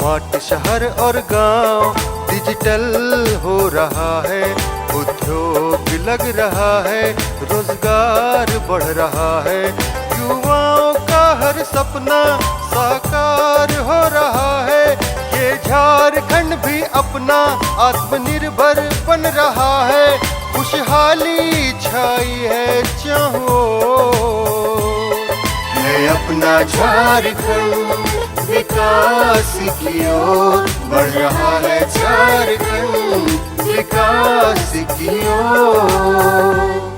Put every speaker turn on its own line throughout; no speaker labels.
Smart शहर और गांव डिजिटल हो रहा है, उद्योग लग रहा है, रोजगार बढ़ रहा है, युवाओं का हर सपना साकार हो रहा है। ये झारखंड भी अपना आत्मनिर्भर बन रहा है, खुशहाली छाई है चाहो है अपना झारखंड विकास की ओर बढ़ रहा है, झारखंड विकास की ओर।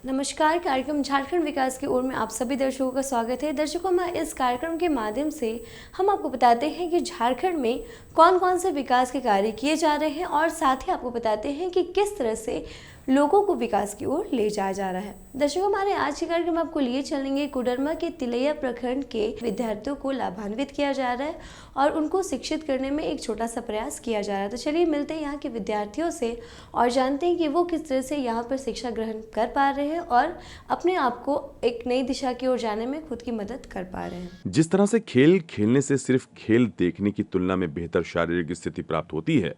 नमस्कार, कार्यक्रम झारखंड विकास की ओर में आप सभी दर्शकों का स्वागत है। दर्शकों में इस कार्यक्रम के माध्यम से हम आपको बताते हैं कि झारखंड में कौन कौन से विकास के कार्य किए जा रहे हैं और साथ ही आपको बताते हैं कि किस तरह से लोगों को विकास की ओर ले जाया जा रहा है। दर्शकों, हमारे आज के कार्यक्रम में आपको लिए चलेंगे कोडरमा के तिलैया प्रखंड के विद्यार्थियों को लाभान्वित किया जा रहा है और उनको शिक्षित करने में एक छोटा सा प्रयास किया जा रहा है। तो चलिए मिलते हैं यहाँ के विद्यार्थियों से और जानते हैं कि वो किस तरह से यहाँ पर शिक्षा ग्रहण कर पा रहे हैं और अपने आप को एक नई दिशा की ओर जाने में खुद की मदद कर पा रहे हैं।
जिस तरह से खेल खेलने से सिर्फ खेल देखने की तुलना में बेहतर शारीरिक स्थिति प्राप्त होती है,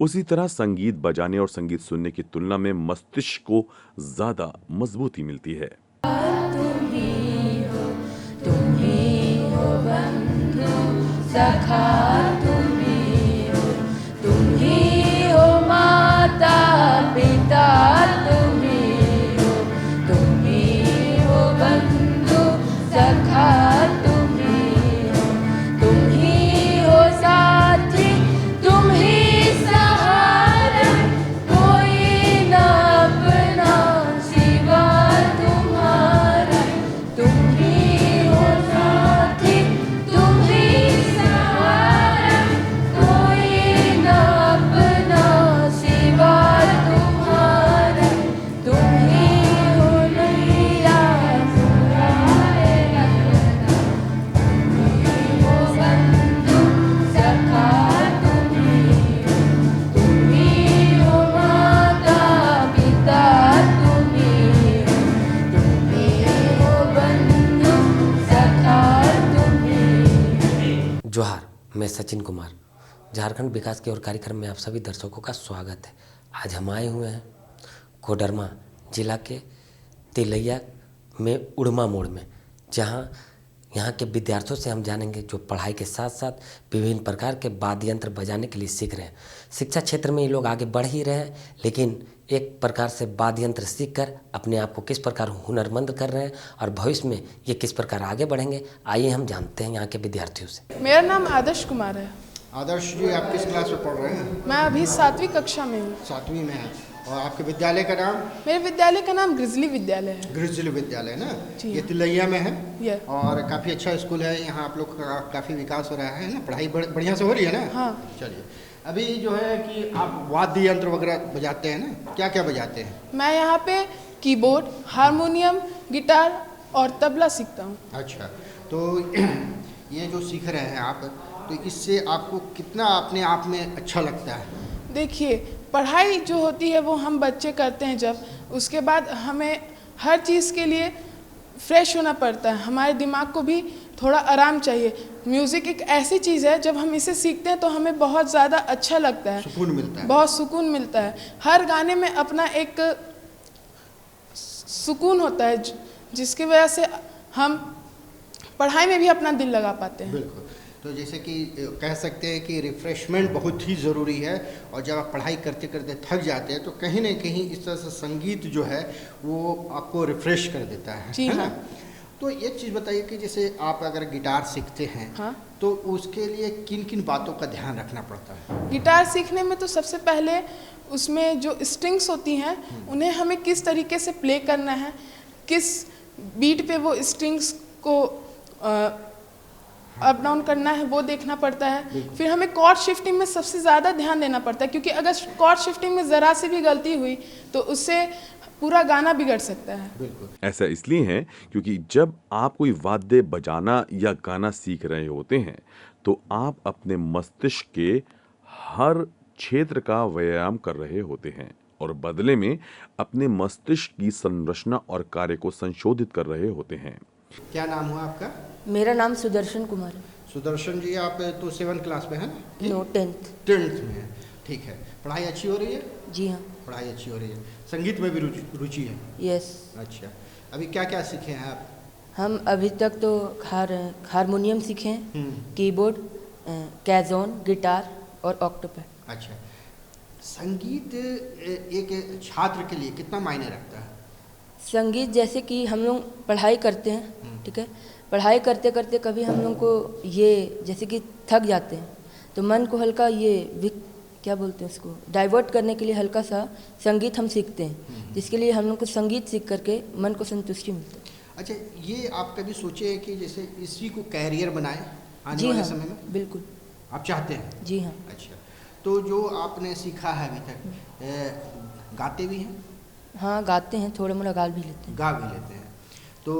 उसी तरह संगीत बजाने और संगीत सुनने की तुलना में मस्तिष्क को ज्यादा मजबूती मिलती है।
तुम ही हो बंधु सखा, तुम ही हो माता पिता, तुम ही हो बंधु सखा, तुम ही हो साथी, तुम ही सहारा, कोई न अपना सिवा तुम्हारा, तुम ही हो साथी, तुम ही सहारा, कोई न अपना सिवा तुम्हारा, तुम ही हो नैया सुराए रखना, तुम ही हो बंधु सखा, तुम ही हो माता पिता, तुम ही हो बंधु सखा, तुम ही।
जोहार, मैं सचिन कुमार। झारखंड विकास की ओर कार्यक्रम में आप सभी दर्शकों का स्वागत है। आज हम आए हुए हैं कोडरमा जिला के तिलैया में उड़मा मोड़ में, जहां यहाँ के विद्यार्थियों से हम जानेंगे जो पढ़ाई के साथ साथ विभिन्न प्रकार के वाद्य यंत्र बजाने के लिए सीख रहे हैं। शिक्षा क्षेत्र में ये लोग आगे बढ़ ही रहे हैं, लेकिन एक प्रकार से वाद्य यंत्र सीख कर अपने आप को किस प्रकार हुनरमंद कर रहे हैं और भविष्य में ये किस प्रकार आगे बढ़ेंगे, आइए हम जानते हैं यहाँ के विद्यार्थियों से।
मेरा नाम आदर्श कुमार है।
आदर्श जी, आप किस क्लास में पढ़ रहे हैं?
मैं अभी 7वीं कक्षा में हूँ।
7वीं में है। और आपके विद्यालय का नाम?
मेरे विद्यालय का नाम ग्रिजली विद्यालय है।
ग्रिजली विद्यालय ना,
जी।
ये तिलैया में है
ये।
और काफ़ी अच्छा स्कूल है। यहाँ आप लोग का काफ़ी विकास हो रहा है ना, पढ़ाई बढ़िया से हो रही है ना?
हाँ।
चलिए, अभी जो है कि आप वाद्य यंत्र वगैरह बजाते हैं ना, क्या क्या बजाते हैं?
मैं यहाँ पे कीबोर्ड, हारमोनियम, गिटार और तबला सीखता हूँ।
अच्छा, तो ये जो सीख रहे हैं आप, तो इससे आपको कितना अपने आप में अच्छा लगता है?
देखिए, पढ़ाई जो होती है वो हम बच्चे करते हैं जब, उसके बाद हमें हर चीज़ के लिए फ्रेश होना पड़ता है। हमारे दिमाग को भी थोड़ा आराम चाहिए। म्यूज़िक एक ऐसी चीज़ है, जब हम इसे सीखते हैं तो हमें बहुत ज़्यादा अच्छा लगता है,
सुकून मिलता है,
बहुत सुकून मिलता है। हर गाने में अपना एक सुकून होता है, जिसकी वजह से हम पढ़ाई में भी अपना दिल लगा पाते हैं।
बिल्कुल। तो जैसे कि कह सकते हैं कि रिफ़्रेशमेंट बहुत ही ज़रूरी है, और जब आप पढ़ाई करते करते थक जाते हैं तो कहीं ना कहीं इस तरह से संगीत जो है वो आपको रिफ़्रेश कर देता है ना? तो एक चीज़ बताइए कि जैसे आप अगर गिटार सीखते हैं,
हाँ?
तो उसके लिए किन किन बातों का ध्यान रखना पड़ता है?
गिटार सीखने में तो सबसे पहले उसमें जो स्ट्रिंग्स होती हैं उन्हें हमें किस तरीके से प्ले करना है, किस बीट पे वो स्ट्रिंग्स को अप डाउन करना है, वो देखना पड़ता है। फिर हमें कॉर्ड शिफ्टिंग में सबसे ज़्यादा ध्यान देना पड़ता है, क्योंकि अगर कॉर्ड शिफ्टिंग में ज़रा सी भी गलती हुई तो उससे पूरा गाना बिगड़ सकता है।
बिल्कुल।
ऐसा इसलिए है क्योंकि जब आप कोई वाद्य बजाना या गाना सीख रहे होते हैं तो आप अपने मस्तिष्क के हर क्षेत्र का व्यायाम कर रहे होते हैं और बदले में अपने मस्तिष्क की संरचना और कार्य को संशोधित कर रहे होते हैं।
क्या नाम हुआ आपका?
मेरा नाम सुदर्शन कुमार है।
सुदर्शन जी आप तो 7th क्लास में हैं ना?
No 10th।
10th में है, ठीक है। पढ़ाई अच्छी हो रही है?
जी हाँ।
पढ़ाई अच्छी हो रही है। संगीत में भी रुचि है?
यस।
अच्छा, अभी क्या क्या सीखे हैं आप?
हम अभी तक तो हारमोनियम सीखे हैं, कीबोर्ड, कैज़ोन, गिटार और ऑक्टोपैड।
अच्छा, संगीत एक छात्र के लिए कितना मायने रखता है?
संगीत जैसे कि हम लोग पढ़ाई करते हैं, ठीक है, पढ़ाई करते करते कभी हम लोग को ये जैसे कि थक जाते हैं तो मन को हल्का क्या बोलते हैं उसको डाइवर्ट करने के लिए हल्का सा संगीत हम सीखते हैं, जिसके लिए हम लोग को संगीत सीख करके मन को संतुष्टि मिलती है।
अच्छा, ये आप कभी सोचे हैं कि जैसे इसी को कैरियर बनाए आने
जी
वाले
हाँ,
समय में?
बिल्कुल।
आप चाहते हैं?
जी हाँ।
अच्छा, तो जो आपने सीखा है अभी तक, गाते भी हैं?
हाँ, गाते हैं, थोड़ा मोड़ा गा भी लेते हैं।
गा भी लेते हैं। तो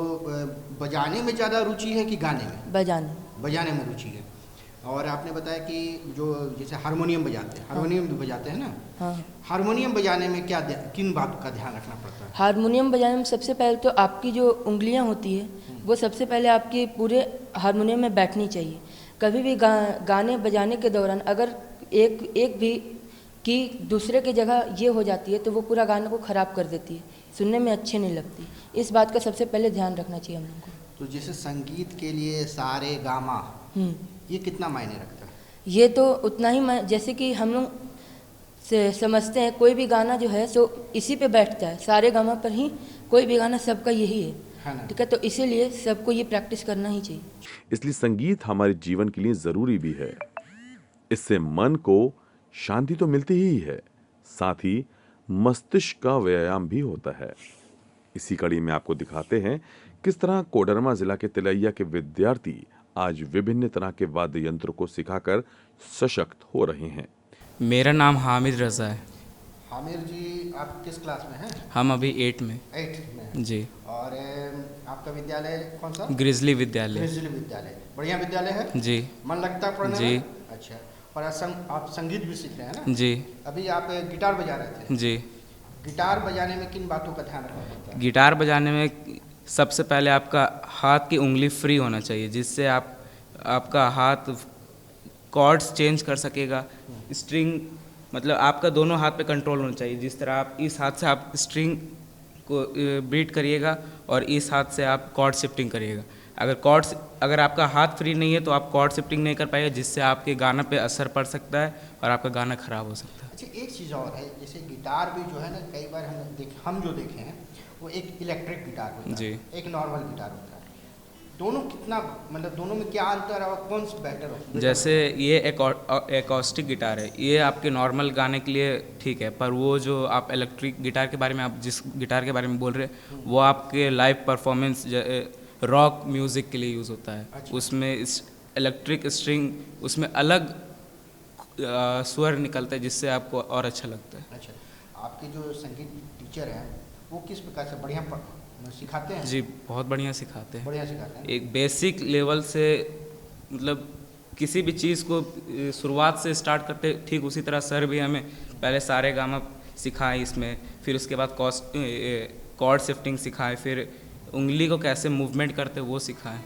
बजाने में ज़्यादा रुचि है कि गाने में?
बजाने
में रुचि है। और आपने बताया कि जो जैसे हारमोनियम बजाते हैं, हारमोनियम भी बजाते हैं ना?
हाँ।
हारमोनियम बजाने में किन बात का ध्यान रखना पड़ता है?
हारमोनियम बजाने में सबसे पहले तो आपकी जो उंगलियां होती है वो सबसे पहले आपके पूरे हारमोनियम में बैठनी चाहिए। कभी भी गाने बजाने के दौरान अगर एक भी की दूसरे की जगह ये हो जाती है तो वो पूरा गाने को ख़राब कर देती है, सुनने में अच्छी नहीं लगती। इस बात का सबसे पहले ध्यान रखना चाहिए हम लोग को।
तो जैसे संगीत के लिए सारे गामा, ये कितना मायने रखता है?
ये तो उतना ही जैसे कि हम लोग समझते हैं कोई भी गाना जो है सो इसी पे बैठता है, सारे गामा पर ही कोई भी गाना सबका यही है, ठीक है, तो इसीलिए सबको ये प्रैक्टिस करना ही चाहिए।
इसलिए संगीत हमारे जीवन के लिए जरूरी भी है। इससे मन को शांति तो मिलती ही है, साथ ही मस्तिष्क का व्यायाम भी होता है। इसी कड़ी में आपको दिखाते हैं किस तरह कोडरमा जिला के तिलैया के विद्यार्थी आज विभिन्न तरह के वाद्य यंत्रों को सिखाकर सशक्त हो रहे हैं।
मेरा नाम हामिद रजा है।
हामिद जी, आप किस क्लास में हैं?
हम अभी 8 में।
8 में
जी।
और आपका विद्यालय कौन सा?
ग्रिजली विद्यालय।
ग्रिजली विद्यालय, बढ़िया विद्यालय है?
जी।
मन लगता है पढ़ने
जी।
में? अच्छा, और आप संगीत भी सीख रहे हैं ना?
जी।
अभी आप गिटार बजा रहे थे?
जी।
गिटार बजाने में किन बातों का ध्यान रखना पड़ता है?
गिटार बजाने में सबसे पहले आपका हाथ की उंगली फ्री होना चाहिए, जिससे आपका हाथ कॉर्ड्स चेंज कर सकेगा। स्ट्रिंग मतलब आपका दोनों हाथ पे कंट्रोल होना चाहिए। जिस तरह आप इस हाथ से आप स्ट्रिंग को बीट करिएगा और इस हाथ से आप कॉर्ड शिफ्टिंग करिएगा। अगर आपका हाथ फ्री नहीं है तो आप कॉर्ड शिफ्टिंग नहीं कर पाएंगे, जिससे आपके गाना पे असर पड़ सकता है और आपका गाना खराब हो सकता है।
अच्छा, एक चीज़ और है, जैसे गिटार भी जो है ना, कई बार हम जो देखे हैं वो एक इलेक्ट्रिक गिटार होता है,
जी।
एक नॉर्मल गिटार होता है। दोनों कितना, मतलब दोनों में क्या अंतर है और कौन सा बेटर हो?
जैसे ये एकॉस्टिक गिटार है, ये आपके नॉर्मल गाने के लिए ठीक है, पर वो जो आप इलेक्ट्रिक गिटार के बारे में, आप जिस गिटार के बारे में बोल रहे हैं, वो आपके लाइव परफॉर्मेंस रॉक म्यूज़िक के लिए यूज़ होता है।
अच्छा।
उसमें इस इलेक्ट्रिक स्ट्रिंग, उसमें अलग स्वर निकलता है, जिससे आपको और अच्छा लगता है।
अच्छा, आपके जो संगीत टीचर हैं वो किस प्रकार से बढ़िया सिखाते हैं?
जी, बहुत बढ़िया सिखाते हैं।
बढ़िया सिखाते हैं।
एक बेसिक लेवल से, मतलब किसी भी चीज़ को शुरुआत से स्टार्ट करते ठीक उसी तरह सर भी हमें पहले सारे गामा सिखाए इसमें, फिर उसके बाद कॉर्ड शिफ्टिंग सिखाए, फिर उंगली को कैसे मूवमेंट करते वो सिखाएं।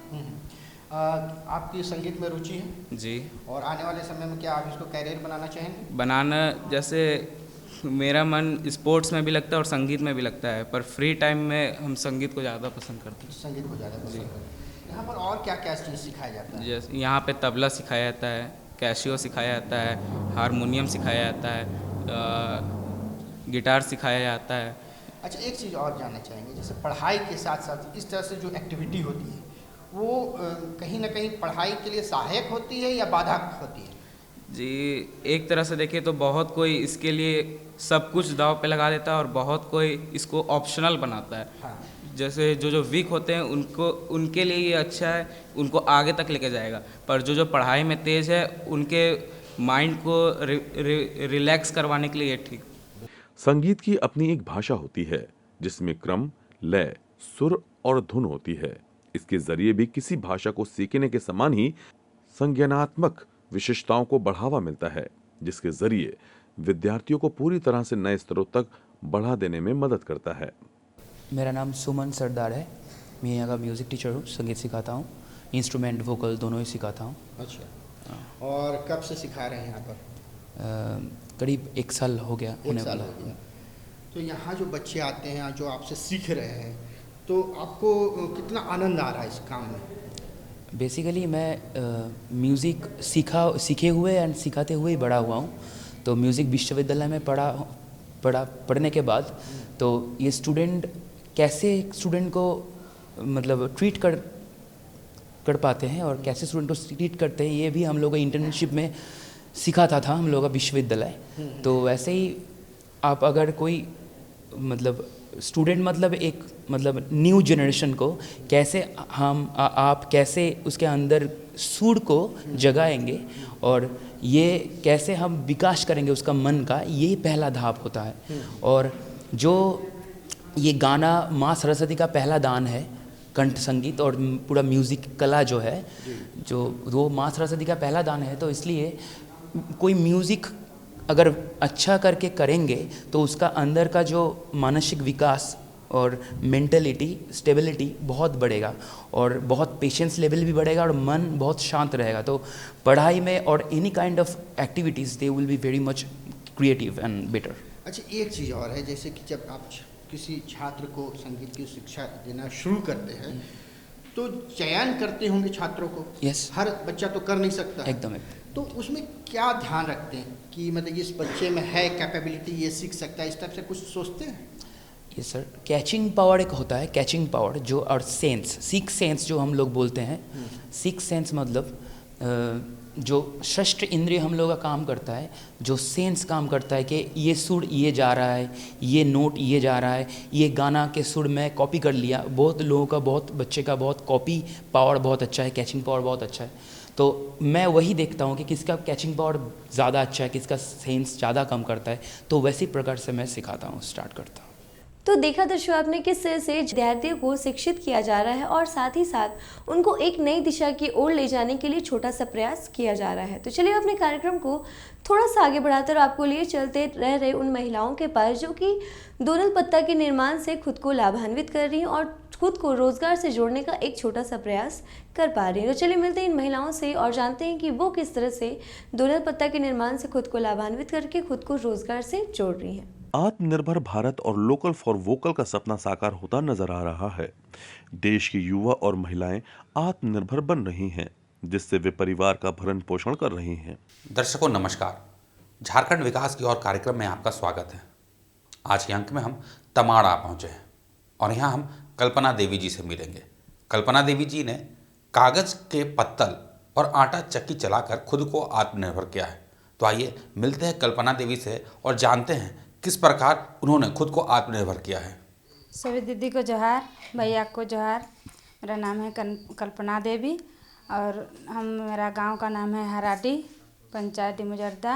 आपकी संगीत में रुचि है?
जी।
और आने वाले समय में क्या आप इसको कैरियर बनाना चाहेंगे?
बनाना, जैसे मेरा मन स्पोर्ट्स में भी लगता है और संगीत में भी लगता है, पर फ्री टाइम में हम संगीत को ज़्यादा पसंद करते हैं।
संगीत को ज़्यादा पसंद करते हैं। यहाँ पर और क्या क्या चीज़ सिखाया जाता है?
जैसे यहाँ पे तबला सिखाया जाता है, कैशियो सिखाया जाता है, हारमोनियम सिखाया जाता है, गिटार सिखाया जाता है।
अच्छा, एक चीज़ और जानना चाहेंगे, जैसे पढ़ाई के साथ साथ इस तरह से जो एक्टिविटी होती है वो कहीं ना कहीं पढ़ाई के लिए सहायक होती है या बाधक होती है?
जी, एक तरह से देखें तो बहुत कोई इसके लिए सब कुछ दांव पे लगा देता है और बहुत कोई इसको ऑप्शनल बनाता है।
हाँ।
जैसे जो वीक होते हैं उनके लिए ये अच्छा है, उनको आगे तक लेके जाएगा, पर जो पढ़ाई में तेज़ है उनके माइंड को रिलैक्स करवाने के लिए ये ठीक।
संगीत की अपनी एक भाषा होती है जिसमें क्रम, लय, सुर और धुन होती है। इसके जरिए भी किसी भाषा को सीखने के समान ही संज्ञानात्मक विशेषताओं को बढ़ावा मिलता है, जिसके जरिए विद्यार्थियों को पूरी तरह से नए स्तरों तक बढ़ा देने में मदद करता है।
मेरा नाम सुमन सरदार है, मैं यहाँ का म्यूज़िक टीचर हूँ, संगीत सिखाता हूँ। इंस्ट्रूमेंट वोकल दोनों ही सिखाता हूँ।
अच्छा, और कब से सिखा रहे हैं यहाँ पर?
करीब 1 साल हो गया
एक
होने
साल
वाला।
हो गया। तो यहाँ जो बच्चे आते हैं, जो आपसे सीख रहे हैं, तो आपको कितना आनंद आ रहा है इस काम में?
बेसिकली मैं म्यूज़िक सीखे हुए एंड सिखाते हुए ही बड़ा हुआ हूँ। तो म्यूज़िक विश्वविद्यालय में पढ़ने के बाद तो ये स्टूडेंट कैसे स्टूडेंट को मतलब ट्रीट कर पाते हैं और कैसे स्टूडेंट को ट्रीट करते हैं, ये भी हम लोग इंटर्नशिप में सिखाता था हम लोग का विश्वविद्यालय। तो वैसे ही आप अगर कोई मतलब स्टूडेंट मतलब एक मतलब न्यू जनरेशन को कैसे आप कैसे उसके अंदर सुर को जगाएंगे और ये कैसे हम विकास करेंगे उसका मन का, ये पहला धाप होता है। और जो ये गाना माँ सरस्वती का पहला दान है, कंठ संगीत और पूरा म्यूज़िक कला जो है, जो वो माँ सरस्वती का पहला दान है। तो इसलिए कोई म्यूज़िक अगर अच्छा करके करेंगे तो उसका अंदर का जो मानसिक विकास और मेंटलिटी स्टेबिलिटी बहुत बढ़ेगा और बहुत पेशेंस लेवल भी बढ़ेगा और मन बहुत शांत रहेगा। तो पढ़ाई में और any kind of activities they will be very much creative and better.
अच्छा, एक चीज़ और है, जैसे कि जब आप किसी छात्र को संगीत की शिक्षा देना शुरू करते हैं तो चयन करते होंगे छात्रों को।
यस,
हर बच्चा तो कर नहीं सकता है।
एकदम।
तो उसमें क्या ध्यान रखते हैं कि मतलब इस बच्चे में है कैपेबिलिटी, ये सीख सकता है, इस टाइप से कुछ सोचते हैं?
ये सर कैचिंग पावर एक होता है, कैचिंग पावर जो और सेंस, सिक्स सेंस जो हम लोग बोलते हैं। सिक्स सेंस मतलब जो षष्ठ इंद्रिय हम लोग का काम करता है, जो सेंस काम करता है कि ये सुर ये जा रहा है, ये नोट ये जा रहा है, ये गाना के सुर में कॉपी कर लिया। बहुत लोगों का, बहुत बच्चे का बहुत कॉपी पावर बहुत अच्छा है, कैचिंग पावर बहुत अच्छा है। तो मैं वही देखता हूँ कि किसका कैचिंग पावर ज़्यादा अच्छा है, किसका सेंस ज़्यादा कम करता है, तो वैसी प्रकार से मैं सिखाता हूँ, स्टार्ट करता हूँ।
तो देखा दर्शकों आपने किस तरह से विद्यार्थियों को शिक्षित किया जा रहा है और साथ ही साथ उनको एक नई दिशा की ओर ले जाने के लिए छोटा सा प्रयास किया जा रहा है। तो चलिए अपने कार्यक्रम को थोड़ा सा आगे बढ़ाकर आपको लिए चलते रह रहे उन महिलाओं के पास जो कि दोनल पत्ता के निर्माण से खुद को लाभान्वित कर रही हैं और खुद को रोजगार से जोड़ने का एक छोटा सा प्रयास कर पा रही हैं। तो चलिए मिलते हैं इन महिलाओं से और जानते हैं कि वो किस तरह से दोनल पत्ता के निर्माण से खुद को लाभान्वित करके खुद को रोजगार से जोड़ रही हैं।
आत्मनिर्भर भारत और लोकल फॉर वोकल का सपना साकार होता नजर आ रहा है। देश की युवा और महिलाएं आत्मनिर्भर बन रही हैं, जिससे वे परिवार का भरण पोषण कर रही हैं।
दर्शकों नमस्कार, झारखंड विकास की ओर कार्यक्रम में आपका स्वागत है। आज के अंक में हम तमाड़ा पहुंचे हैं और यहाँ हम कल्पना देवी जी से मिलेंगे। कल्पना देवी जी ने कागज के पत्तल और आटा चक्की चलाकर खुद को आत्मनिर्भर किया है। तो आइए मिलते हैं कल्पना देवी से और जानते हैं किस प्रकार उन्होंने खुद को आत्मनिर्भर किया है।
सभी दीदी को जोहार, भैया को जोहार। मेरा नाम है कल्पना देवी और मेरा गांव का नाम है हराडी, पंचायत डिमुजरदा,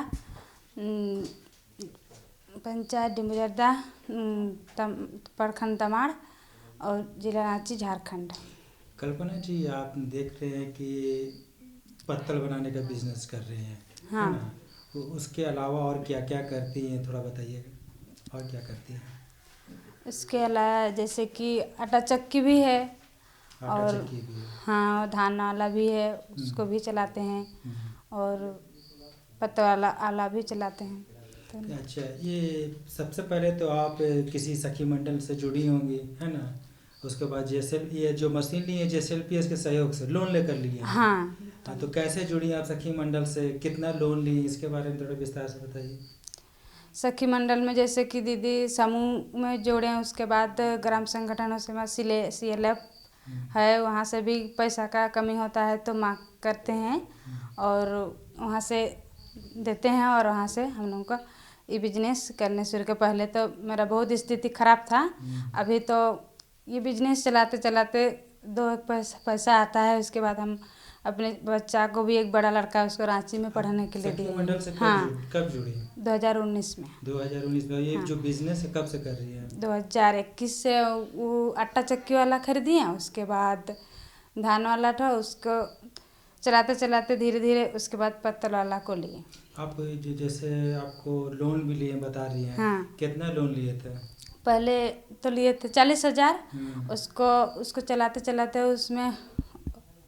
प्रखंड तमाड़ और जिला रांची, झारखंड।
कल्पना जी, आप देख रहे हैं कि पत्तल बनाने का बिजनेस कर रहे हैं,
हाँ।
है ना? तो उसके अलावा और क्या क्या करती हैं, थोड़ा बताइएगा। और क्या करती हैं?
इसके अलावा जैसे कि आटा चक्की भी है
आटा
और
चक्की भी है।
हाँ, धान आला भी है, उसको भी चलाते हैं और पत्ता वाला आला भी चलाते हैं। तो
अच्छा, ये सबसे पहले तो आप किसी सखी मंडल से जुड़ी होंगी, है ना? उसके बाद ये जो मशीन ली है JSLPS के सहयोग से लोन लेकर ली है।
हाँ।
तो कैसे जुड़ी आप सखी मंडल से, कितना लोन ली, इसके बारे में थोड़ा विस्तार से बताइए।
सखी मंडल में जैसे कि दीदी समूह में जोड़े हैं, उसके बाद ग्राम संगठनों से CLF है, वहाँ से भी पैसा का कमी होता है तो मांग करते हैं और वहाँ से देते हैं और वहाँ से हम लोगों का ये बिजनेस करने शुरू के पहले तो मेरा बहुत स्थिति खराब था। अभी तो ये बिजनेस चलाते चलाते दो पैसा आता है। उसके बाद हम अपने बच्चा को भी, एक बड़ा लड़का है उसको रांची में पढ़ाने के लिए दिए।
मंडल से कब जुड़ी?
2019 में।
2019 में। ये जो बिजनेस है कब से कर रही है?
2021 से वो आटा चक्की वाला खरीदी है, उसके बाद धान वाला था, उसको चलाते चलाते धीरे धीरे उसके बाद पत्तल वाला को लिए।
आप जैसे आपको लोन भी लिए बता रही हैं,
हाँ।
कितना लोन लिए थे?
पहले तो लिए थे 40,000, उसको चलाते चलाते उसमें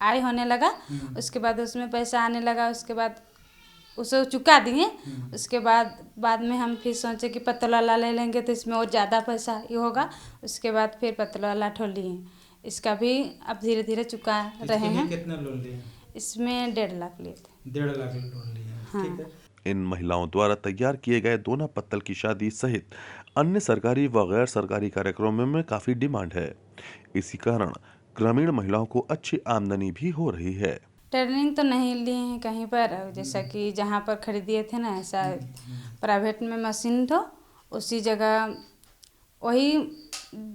आय होने लगा, उसके बाद उसमें पैसा आने लगा, उसके बाद उसे चुका दिए। उसके बाद में हम फिर सोचे कि पत्तल वाला ले लेंगे तो इसमें और ज़्यादा पैसा ये होगा। उसके बाद फिर पत्तल वाला ठो लिए, इसका भी अब धीरे धीरे चुका रहे हैं।
कितना लोन लिए?
इसमें 1.5 लाख लिए थे।
1.5 लाख लोन लिए हैं।
हाँ।
ठीक है।
इन महिलाओं द्वारा तैयार किए गए दोना पत्तल की शादी सहित अन्य सरकारी व गैर सरकारी कार्यक्रमों में काफी डिमांड है। इसी कारण ग्रामीण महिलाओं को अच्छी आमदनी भी हो रही है।
ट्रेनिंग तो नहीं लिए हैं कहीं पर, जैसा कि जहाँ पर खरीदिए थे ना, ऐसा प्राइवेट में मशीन तो उसी जगह वही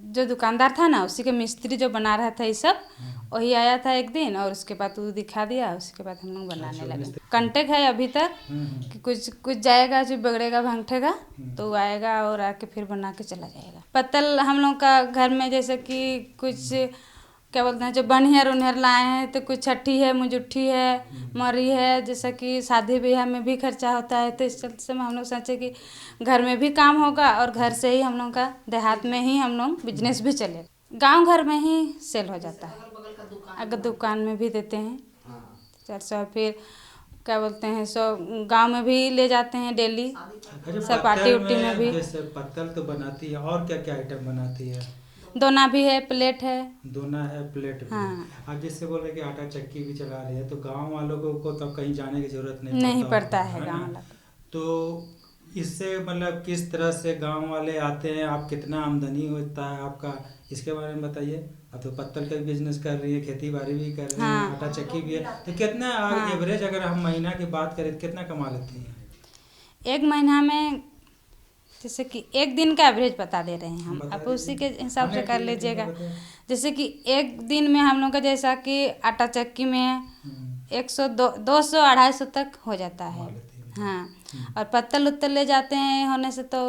जो दुकानदार था ना, उसी के मिस्त्री जो बना रहा था ये सब, वही आया था एक दिन और उसके बाद वो दिखा दिया। उसके बाद हम लोग बनाने लगे। कांटेक्ट है अभी तक कि कुछ जाएगा, जो बिगड़ेगा भंगठेगा तो वो आएगा और आके फिर बना के चला जाएगा। पत्तल हम लोग का घर में जैसे कि कुछ क्या बोलते हैं, जो बनिहर उन्हर लाए हैं, तो कुछ छठी है, मुजुट्ठी है, मरी है, जैसा कि शादी ब्याह में भी खर्चा होता है। तो इस चलते में हम लोग सोचे कि घर में भी काम होगा और घर से ही हम लोग का देहात में ही हम लोग बिजनेस भी चलेगा। गांव घर में ही सेल हो जाता है, अगर दुकान में भी देते हैं 400। फिर क्या बोलते हैं, सो गांव में भी ले जाते हैं डेली, सब पार्टी उट्टी में भी।
जैसे पत्तल तो बनाती है, और क्या क्या आइटम बनाती है?
दोना भी है, प्लेट है।
दोना है, प्लेट भी।
हाँ।
आप जिससे बोल रहे कि आटा चक्की भी चला रही है, तो गांव वालों को तो कहीं जाने की जरूरत
नहीं पड़ता है
ना?
गाँव वाला।
तो इससे मतलब किस तरह से गांव वाले आते हैं, आप कितना आमदनी होता है आपका, इसके बारे में बताइए। अब तो पत्तल का भी बिजनेस कर रही है, खेती बाड़ी भी कर रही है,
हाँ।
आटा चक्की भी है, तो कितना एवरेज अगर हम महीना की बात करें तो कितना कमा लेती हैं?
एक महीना में जैसे कि एक दिन का एवरेज बता दे रहे हैं हम, आप उसी के हिसाब से कर लीजिएगा। जैसे कि एक दिन में हम लोग का जैसा कि आटा चक्की में 100 200 250 तक हो जाता है। हाँ, और पत्तल उत्तल ले जाते हैं होने से तो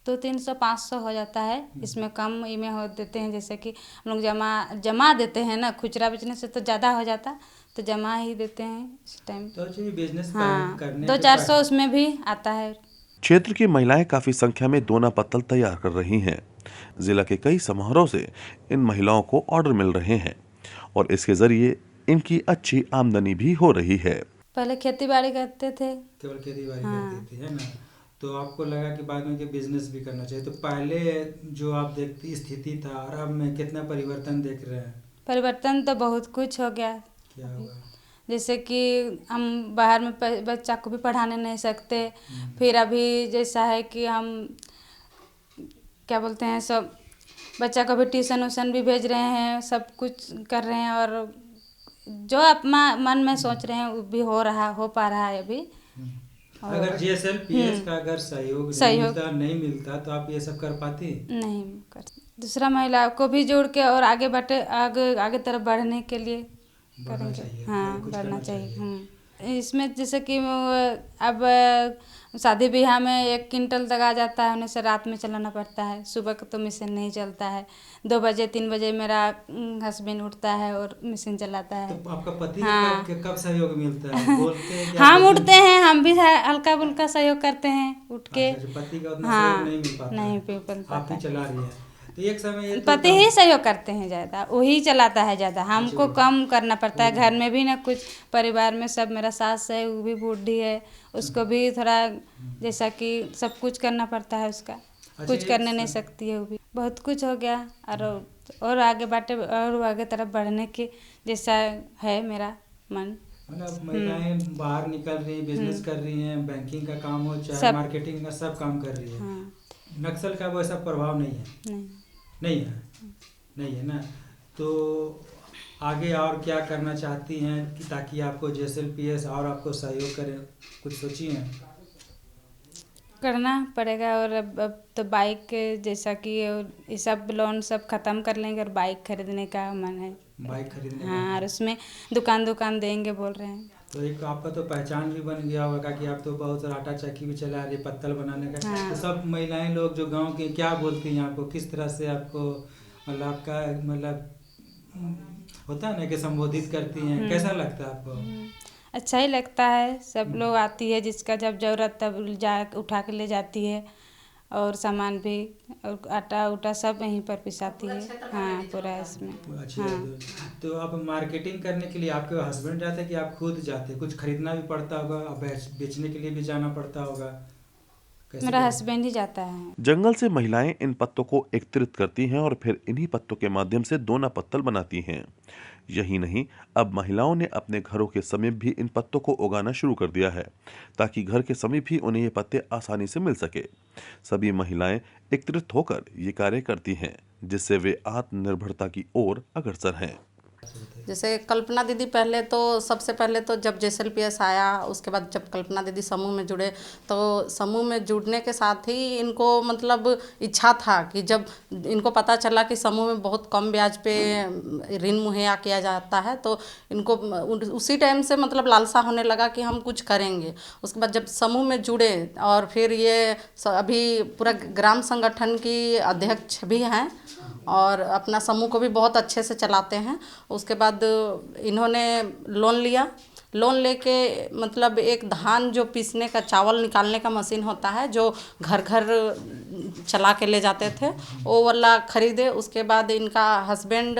200-300 500 हो जाता है। इसमें कम में हो देते हैं, जैसे कि हम लोग जमा देते हैं ना, खुचरा बेचने से तो ज़्यादा हो जाता, तो जमा ही देते हैं इस टाइम।
तो बिजनेस
हाँ,
करने
200-400 उसमें भी आता है।
क्षेत्र की महिलाएं काफी संख्या में दोना पत्तल तैयार कर रही हैं। जिला के कई समारोह से इन महिलाओं को ऑर्डर मिल रहे हैं और इसके जरिए इनकी अच्छी आमदनी भी हो रही है।
पहले खेती बाड़ी करते थे,
केवल खेती बाड़ी करती थी, है ना? तो आपको लगा कि बाद में कि बिजनेस भी करना चाहिए। तो पहले जो आप देखती स्थिति था और अब में कितना परिवर्तन देख रहे हैं?
परिवर्तन तो बहुत कुछ हो गया।
क्या हुआ?
जैसे कि हम बाहर में बच्चा को भी पढ़ाने नहीं सकते। फिर अभी जैसा है कि हम क्या बोलते हैं, सब बच्चा को भी ट्यूशन व्यूशन भी भेज रहे हैं, सब कुछ कर रहे हैं और जो अपना मन में सोच रहे हैं वो भी हो पा रहा है अभी।
अगर GSLPS का अगर सहयोग नहीं मिलता तो आप ये सब कर पाती? नहीं
कर। दूसरा महिला को भी जोड़ के और आगे तरफ बढ़ने के लिए करेंगे। हाँ, बढ़ना चाहिए। इसमें जैसे कि अब शादी ब्याह में 1 क्विंटल तक आ जाता है, उन्हें से रात में चलाना पड़ता है। सुबह को तो मशीन नहीं चलता है। 2 बजे 3 बजे मेरा हस्बैंड उठता है और मशीन चलाता है।
तो आपका पति कब सहयोग मिलता है? बोलते हैं
हम उठते हैं, हम भी हल्का फुल्का सहयोग करते हैं उठ के।
पति का उतना सहयोग नहीं मिल पाता?
नहीं मिल पाता।
आप ही चला रही है। तो एक समय
पति ही सहयोग करते हैं ज़्यादा, वही चलाता है ज़्यादा, हमको कम करना पड़ता है। घर में भी ना कुछ परिवार में सब, मेरा सास है वो भी बूढ़ी है, उसको भी थोड़ा जैसा कि सब कुछ करना पड़ता है उसका। कुछ करने नहीं सकती है वो भी। बहुत कुछ हो गया और आगे तरफ बढ़ने के जैसा है मेरा मन।
मतलब महिलाएं बाहर निकल रही हैं, बिजनेस कर रही हैं, बैंकिंग का काम हो चाहे मार्केटिंग का, सब काम कर रही है। नक्सल का वैसा प्रभाव नहीं है? नहीं है ना? तो आगे और क्या करना चाहती हैं कि ताकि आपको GSLPS और आपको सहयोग करे, कुछ सोची हैं?
करना पड़ेगा। और अब तो बाइक जैसा कि ये सब लोन सब ख़त्म कर लेंगे और बाइक खरीदने का मन है।
बाइक खरीदने?
हाँ, और उसमें दुकान देंगे बोल रहे हैं।
तो एक आपका तो पहचान भी बन गया होगा कि आप तो बहुत आटा चक्की भी चला रही, पत्तल बनाने का। हाँ। तो सब महिलाएं लोग जो गांव के क्या बोलती हैं आपको, किस तरह से आपको मतलब आपका होता है ना कि संबोधित करती हैं, कैसा लगता है आपको?
अच्छा ही लगता है। सब लोग आती है, जिसका जब ज़रूरत तब उठा के ले जाती है और सामान भी और आटा उटा सब यहीं पर पिसाती है। हाँ पूरा इसमें।
अच्छी
हाँ।
बात है। तो आप मार्केटिंग करने के लिए आपके हस्बैंड जाते हैं कि आप खुद जाते हैं? कुछ खरीदना भी पड़ता होगा और बेचने के लिए भी जाना पड़ता होगा? कैसे
मेरा
करते हैं?
हस्बैंड ही जाता है।
जंगल से महिलाएं इन पत्तों को एकत्रित करती हैं और फिर इन्हीं पत्तों के माध्यम से दोना पत्तल बनाती हैं। यही नहीं, अब महिलाओं ने अपने घरों के समीप भी इन पत्तों को उगाना शुरू कर दिया है ताकि घर के समीप ही उन्हें ये पत्ते आसानी से मिल सके। सभी महिलाएं एकत्रित होकर ये कार्य करती हैं, जिससे वे आत्मनिर्भरता की ओर अग्रसर हैं।
जैसे कल्पना दीदी पहले तो सबसे पहले तो जब JSLPS आया, उसके बाद जब कल्पना दीदी समूह में जुड़े तो समूह में जुड़ने के साथ ही इनको मतलब इच्छा था कि जब इनको पता चला कि समूह में बहुत कम ब्याज पे ऋण मुहैया किया जाता है तो इनको उसी टाइम से मतलब लालसा होने लगा कि हम कुछ करेंगे। उसके बाद जब समूह में जुड़े और फिर ये अभी पूरा ग्राम संगठन की अध्यक्ष भी हैं और अपना समूह को भी बहुत अच्छे से चलाते हैं। उसके बाद इन्होंने लोन लिया। लोन लेके मतलब एक धान जो पीसने का चावल निकालने का मशीन होता है जो घर घर चला के ले जाते थे, वो वाला खरीदे। उसके बाद इनका हस्बैंड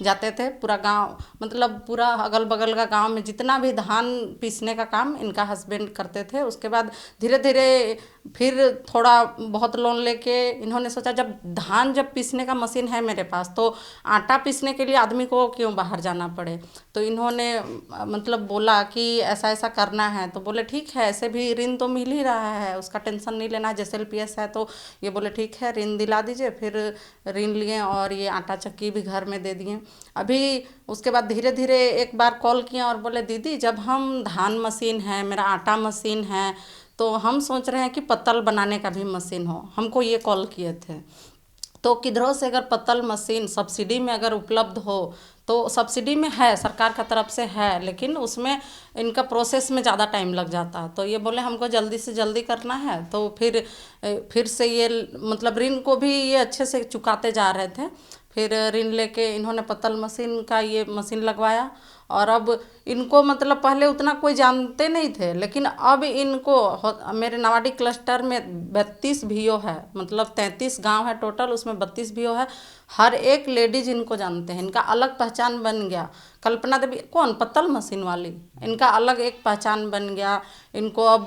जाते थे पूरा गांव, मतलब पूरा अगल बगल का गांव में जितना भी धान पीसने का काम इनका हस्बैंड करते थे। उसके बाद धीरे धीरे फिर थोड़ा बहुत लोन लेके इन्होंने सोचा जब पीसने का मशीन है मेरे पास तो आटा पीसने के लिए आदमी को क्यों बाहर जाना पड़े। तो इन्होंने मतलब बोला कि ऐसा ऐसा करना है, तो बोले ठीक है, ऐसे भी ऋण तो मिल ही रहा है, उसका टेंशन नहीं लेना, JSLPS है। तो ये बोले ठीक है ऋण दिला दीजिए। फिर ऋण लिए और ये आटा चक्की भी घर में दे दिए। अभी उसके बाद धीरे धीरे एक बार कॉल किया और बोले दीदी जब हम धान मशीन है, मेरा आटा मशीन है, तो हम सोच रहे हैं कि पत्तल बनाने का भी मशीन हो। हमको ये कॉल किए थे तो किधरों से अगर पत्तल मशीन सब्सिडी में अगर उपलब्ध हो तो सब्सिडी में है, सरकार का तरफ से है, लेकिन उसमें इनका प्रोसेस में ज़्यादा टाइम लग जाता है। तो ये बोले हमको जल्दी से जल्दी करना है। तो फिर से ये मतलब ऋण को भी ये अच्छे से चुकाते जा रहे थे। फिर ऋण लेके इन्होंने पत्तल मशीन का ये मशीन लगवाया और अब इनको मतलब पहले उतना कोई जानते नहीं थे, लेकिन अब इनको मेरे नवाडी क्लस्टर में 32 VO है, मतलब 33 गांव है टोटल, उसमें 32 VO है। हर एक लेडीज इनको जानते हैं, इनका अलग पहचान बन गया। कल्पना देवी कौन, पत्तल मशीन वाली, इनका अलग एक पहचान बन गया। इनको अब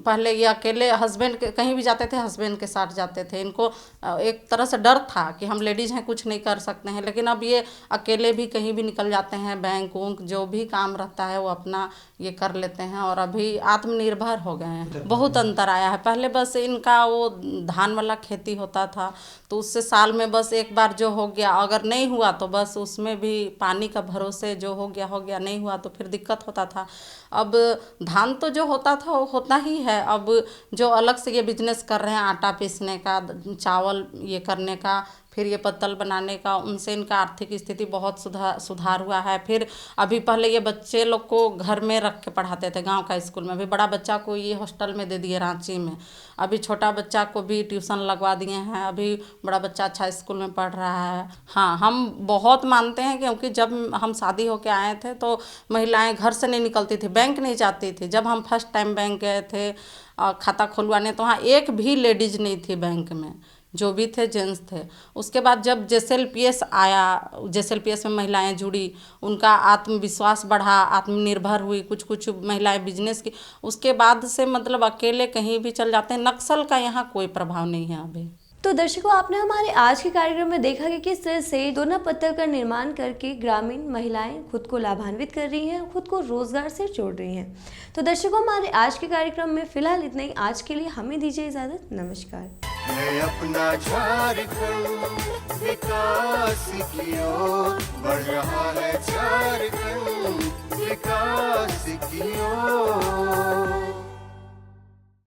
पहले ये अकेले हस्बैंड के कहीं भी जाते थे, हस्बैंड के साथ जाते थे। इनको एक तरह से डर था कि हम लेडीज़ हैं, कुछ नहीं कर सकते हैं, लेकिन अब ये अकेले भी कहीं भी निकल जाते हैं, बैंक उंक जो भी काम रहता है वो अपना ये कर लेते हैं और अभी आत्मनिर्भर हो गए हैं। बहुत अंतर आया है। पहले बस इनका वो धान वाला खेती होता था तो उससे साल में बस एक बार जो हो गया, अगर नहीं हुआ तो बस उसमें भी पानी का भरोसे जो हो गया, नहीं हुआ तो फिर दिक्कत होता था। अब धान तो जो होता था वो होता ही है। अब जो अलग से ये बिजनेस कर रहे हैं आटा पीसने का, चावल ये करने का, फिर ये पत्तल बनाने का, उनसे इनका आर्थिक स्थिति बहुत सुधार हुआ है। फिर अभी पहले ये बच्चे लोग को घर में रख के पढ़ाते थे गांव का स्कूल में, अभी बड़ा बच्चा को ये हॉस्टल में दे दिए रांची में। अभी छोटा बच्चा को भी ट्यूशन लगवा दिए हैं, अभी बड़ा बच्चा अच्छा स्कूल में पढ़ रहा है। हाँ, हम बहुत मानते हैं क्योंकि जब हम शादी होके आए थे तो महिलाएं घर से नहीं निकलती थी, बैंक नहीं जाती थी। जब हम फर्स्ट टाइम बैंक गए थे खाता खुलवाने तो वहाँ एक भी लेडीज नहीं थी बैंक में, जो भी थे जेंट्स थे। उसके बाद जब JSLPS आया, JSLPS में महिलाएं जुड़ी, उनका आत्मविश्वास बढ़ा, आत्मनिर्भर हुई, कुछ महिलाएं बिजनेस की। उसके बाद से मतलब अकेले कहीं भी चल जाते हैं। नक्सल का यहाँ कोई प्रभाव नहीं है अभी।
तो दर्शकों, आपने हमारे आज के कार्यक्रम में देखा कि किस तरह से दोना पत्तल का निर्माण करके ग्रामीण महिलाएं खुद को लाभान्वित कर रही हैं, खुद को रोजगार से जोड़ रही हैं। तो दर्शकों, हमारे आज के कार्यक्रम में फिलहाल इतना ही। आज के लिए हमें दीजिए इजाजत। नमस्कार।
है अपना झारखंड विकास की ओर बढ़ रहा है झारखंड।